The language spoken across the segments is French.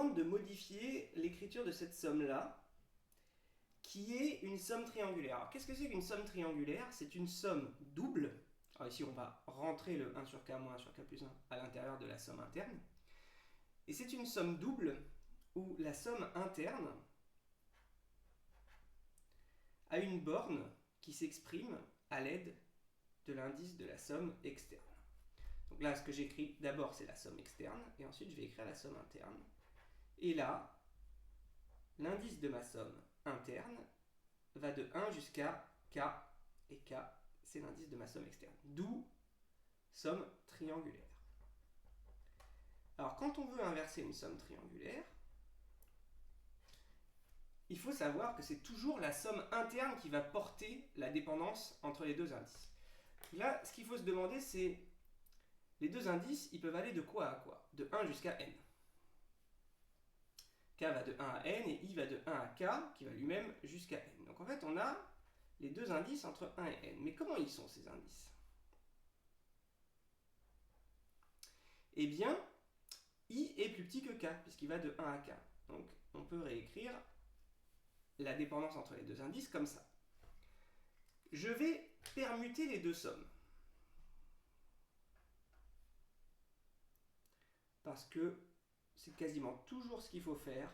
demande de modifier l'écriture de cette somme-là, qui est une somme triangulaire. Alors, qu'est-ce que c'est qu'une somme triangulaire? C'est une somme double. Alors ici, on va rentrer le 1 sur k moins 1 sur k plus 1 à l'intérieur de la somme interne. Et c'est une somme double où la somme interne a une borne qui s'exprime à l'aide de l'indice de la somme externe. Donc là, ce que j'écris d'abord, c'est la somme externe, et ensuite je vais écrire la somme interne. Et là, l'indice de ma somme interne va de 1 jusqu'à k, et k, c'est l'indice de ma somme externe. D'où somme triangulaire. Alors, quand on veut inverser une somme triangulaire, il faut savoir que c'est toujours la somme interne qui va porter la dépendance entre les deux indices. Là, ce qu'il faut se demander, c'est les deux indices, ils peuvent aller de quoi à quoi? De 1 jusqu'à n. K va de 1 à n et I va de 1 à k, qui va lui-même jusqu'à n. Donc en fait, on a les deux indices entre 1 et n. Mais comment ils sont ces indices? Eh bien, I est plus petit que k, puisqu'il va de 1 à k. Donc on peut réécrire la dépendance entre les deux indices comme ça. Je vais permuter les deux sommes. Parce que c'est quasiment toujours ce qu'il faut faire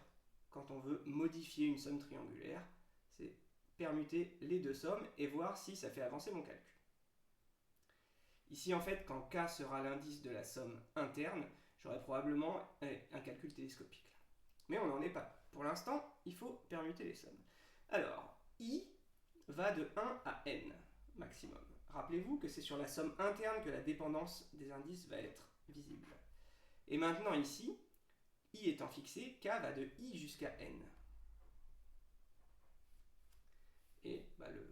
quand on veut modifier une somme triangulaire. C'est permuter les deux sommes et voir si ça fait avancer mon calcul. Ici, en fait, quand k sera l'indice de la somme interne, j'aurai probablement un calcul télescopique. Mais on n'en est pas. Pour l'instant, il faut permuter les sommes. Alors, I va de 1 à n maximum. Rappelez-vous que c'est sur la somme interne que la dépendance des indices va être visible. Et maintenant ici, I étant fixé, k va de I jusqu'à n. Et le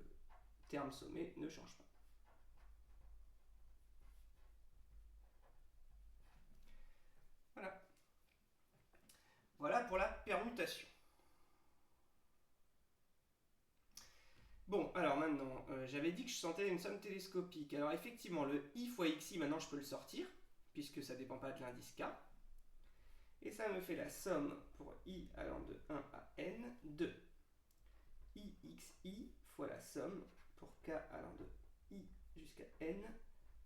terme sommé ne change pas. Voilà. Voilà pour la permutation. Bon, alors maintenant, j'avais dit que je sentais une somme télescopique. Alors effectivement, le I fois xi, maintenant je peux le sortir, puisque ça ne dépend pas de l'indice k. Et ça me fait la somme pour I allant de 1 à n de IXI fois la somme pour k allant de I jusqu'à n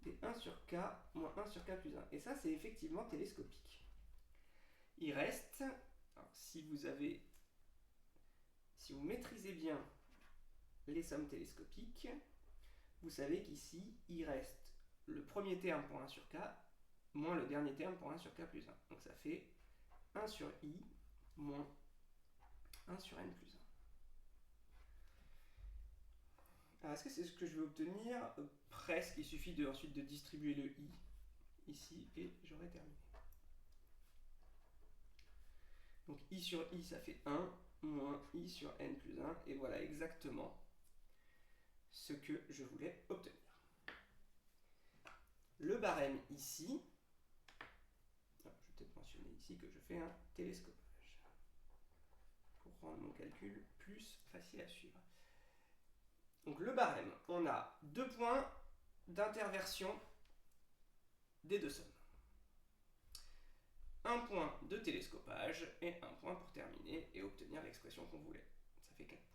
des 1 sur k moins 1 sur k plus 1. Et ça, c'est effectivement télescopique. Il reste, alors, si vous maîtrisez bien les sommes télescopiques, vous savez qu'ici, il reste le premier terme pour 1 sur k moins le dernier terme pour 1 sur k plus 1. Donc ça fait 1 sur I moins 1 sur n plus 1. Alors, est-ce que c'est ce que je veux obtenir? Presque, il suffit ensuite de distribuer le I ici et j'aurai terminé. Donc I sur I, ça fait 1 moins I sur n plus 1. Et voilà exactement ce que je voulais obtenir. Le barème ici, je vais peut-être mentionner ici que je fais un télescopage pour rendre mon calcul plus facile à suivre. Donc le barème, on a 2 points d'interversion des deux sommes. Un point de télescopage et un point pour terminer et obtenir l'expression qu'on voulait. Ça fait 4 points.